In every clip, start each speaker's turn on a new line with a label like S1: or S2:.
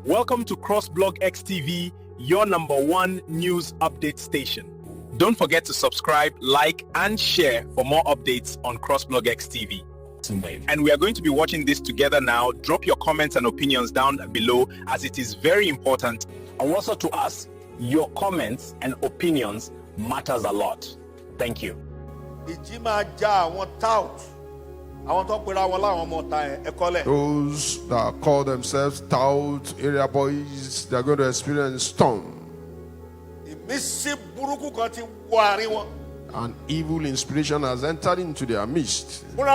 S1: Welcome to CrossBlog XTV, your #1 news update station. Don't forget to subscribe, like, and share for more updates on CrossBlog XTV. And we are going to be watching this together now. Drop your comments and opinions down below, as it is very important.
S2: And also to us, your comments and opinions matters a lot. Thank you.
S3: Those that call themselves tout area boys, they are going to experience storm. An evil inspiration has entered into their midst. And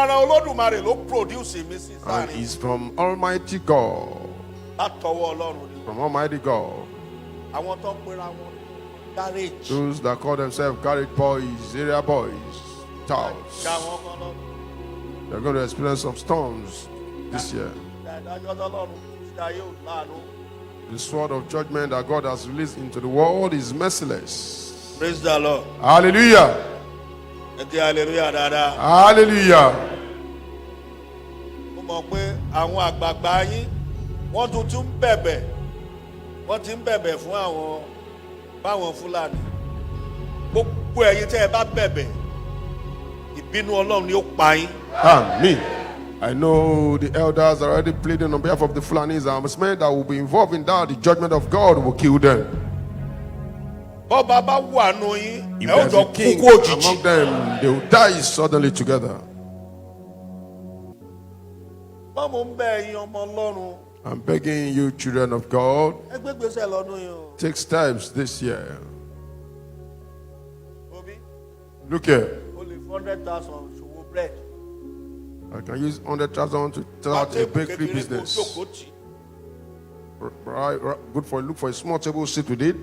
S3: it's from Almighty God. From Almighty God. Those that call themselves garage boys, area boys, touts, they're going to experience some storms this year. The sword of judgment that God has released into the world is merciless.
S4: Praise the Lord.
S3: Hallelujah.
S4: Hallelujah.
S3: Hallelujah. Amen. I know the elders are already pleading on behalf of the Fulanis. I'm afraid that will be involved in that. The judgment of God will kill them. If there's a king among them, they will die suddenly together. I'm begging you, children of God, take steps this year. Look here. I can use 100,000 to start a bakery business. Right, good for look for a small table, sit with it.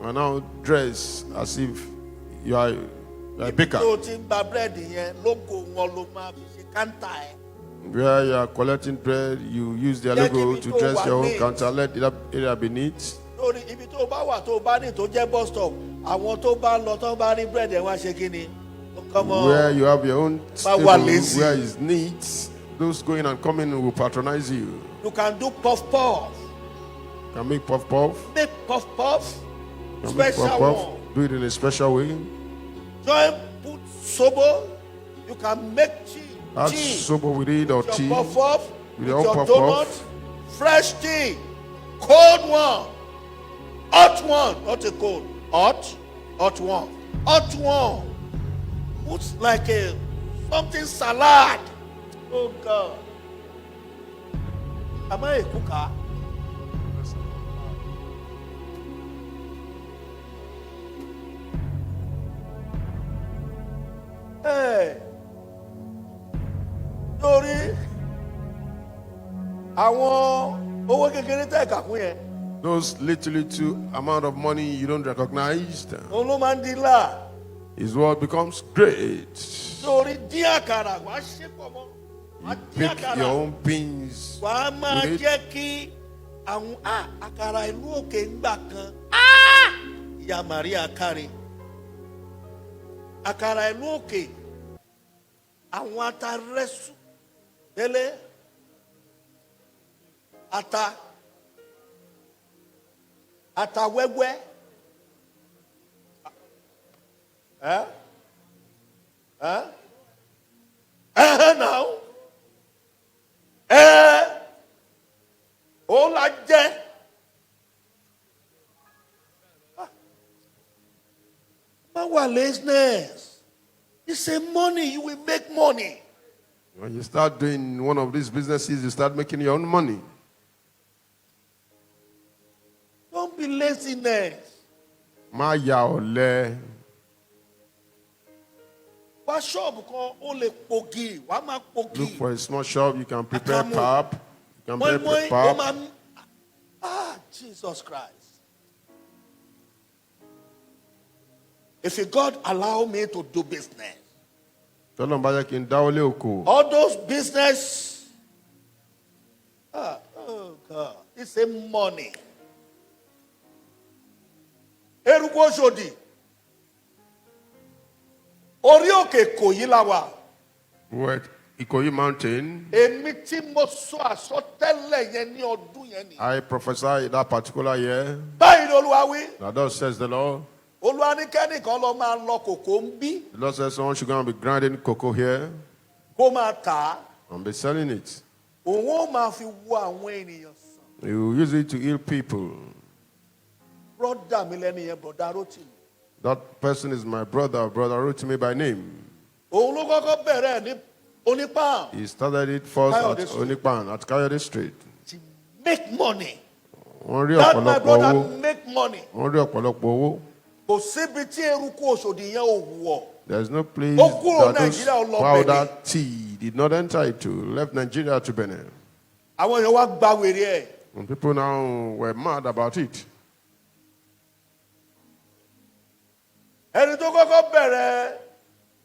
S3: And now dress as if you are a baker. Where you are collecting bread, you use their logo to dress your own counter. Let the area be neat. Where you have your own table, where it's neat, those going and coming will patronize you.
S4: You can do puff.
S3: Can make puff.
S4: Make puff.
S3: Special one. Do it in a special way.
S4: Join put sobo. You can make tea.
S3: Add sobo with it or tea.
S4: Puff
S3: with
S4: your
S3: puff.
S4: donut. Fresh tea. Cold one. Hot one. Not a cold. Hot one. Hot one. Put like something salad. Oh God. Am I a cooker? Hey, sorry.
S3: Those little amount of money you don't recognize is what becomes great. You pick your own pins with it.
S4: Akara ìlú òkè àwọn atarẹ́sù délé ata wẹ́wẹ́ now ó la jẹ́. Laziness. You say money, you will make money.
S3: When you start doing one of these businesses, you start making your own money.
S4: Don't be laziness.
S3: Look for a small shop, you can prepare pap. You can prepare pap.
S4: Jesus Christ. If God allow me to do business, all those business, oh God, it's a money.
S3: We're Ikoyi Mountain. I prophesy that particular year. Now thus says the Lord. The Lord says someone should go and be grinding cocoa here and be selling it. He will use it to heal people. That person is my brother Rotimi by name. He started it first at Onipan, at Kayode Street.
S4: To make money. That my brother make money.
S3: There's no place that those powder tea did not enter into, left Nigeria to Benin. And people now were mad about it.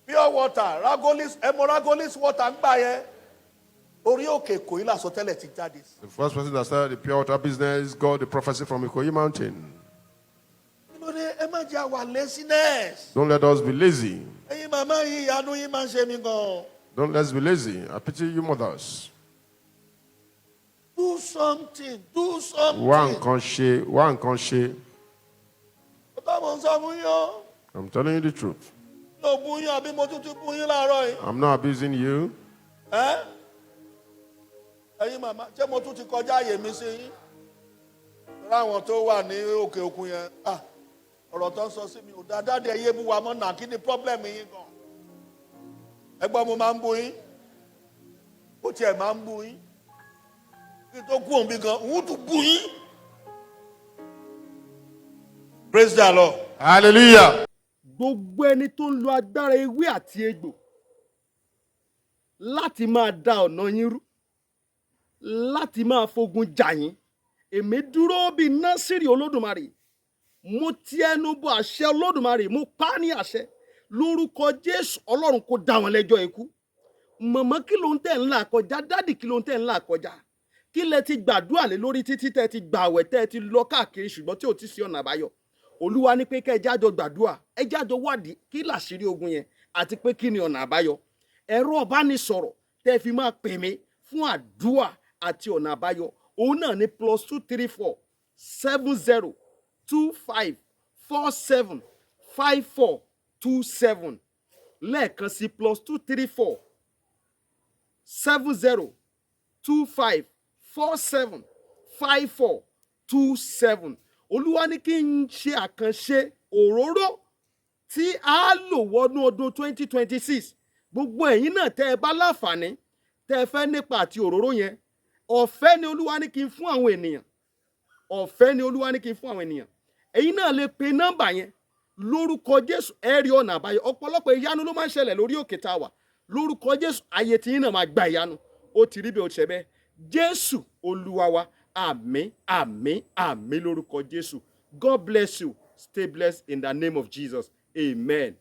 S4: Pure water, Ragolis water, the
S3: first person that started the pure water business got the prophecy from Ikoyi Mountain. Don't let us be lazy. Don't let's be lazy. I pity you mothers.
S4: Do something. Do something.
S3: One conscious. I'm telling you the truth. I'm not abusing you.
S4: Praise the Lord.
S3: Hallelujah.
S5: Gbogbo ẹni tó ń lo agbára ewé àti egbò láti máa da ọ̀nà yín rú, láti máa fogun jà yín, èmi dúró bí Násírì Olódùmarè, mo ti ẹnu bọ àṣẹ Olódùmarè, mo pa á ní àṣẹ lórúkọ Jésù. Ọlọ́run kó dá wọn lẹ́jọ́ ikú. Màmá kí ló ń tẹ̀ ń là kọjá? Dádì kí ló ń tẹ̀ ń là kọjá? Kí lẹ ti gbàdúrà lé lórí títí tẹ́ ti gbààwẹ̀ tẹ́ ti lọ káàkiri ṣùgbọ́n tí ò ti sí ọ̀nà àbáyọ? Olúwa ní pé kẹ́ ẹ jájọ gbàdúrà, ẹ jájọ wádìí kí làṣírí ogun yẹn àti pé kí ni ọ̀nà àbáyọ. Ẹ̀rọ ìbánisọ̀rọ̀ tẹ́ fi máa pè mí fún àdúrà àti ọ̀nà àbáyọ òun náà ní +234 70 25 47 5427 lẹ́ẹ̀kan sí +234 70 25 47 5427. Olúwa ní kí n ṣe àkànṣe òróró tí a lò wọnú ọdún 2026. Gbogbo ẹ̀yin náà tẹ́ ẹ bá láǹfààní tẹ́ ẹ fẹ́ nípa àti òróró yẹn, ọ̀fẹ́ ni Olúwa ní kí n fún àwọn ènìyàn. Ọ̀fẹ́ ni Olúwa ní kí n fún àwọn ènìyàn. Ẹ̀yin náà lè pe nọ́mbà yẹn lórúkọ Jésù, ẹ rí ọ̀nà àbáyọ. Ọ̀pọ̀lọpọ̀ ìyanu ló máa ń ṣẹlẹ̀ lórí òkè tá a wà. Lórúkọ Jésù, ayé tí yín náà máa gba ìyanu. Ó ti rí bẹ́ẹ̀, ó ti ṣe bẹ́ẹ̀. Jésù Olúwa wa. Àmín, àmín, àmín lórúkọ Jésù. God bless you. Stay blessed in the name of Jesus. Amen.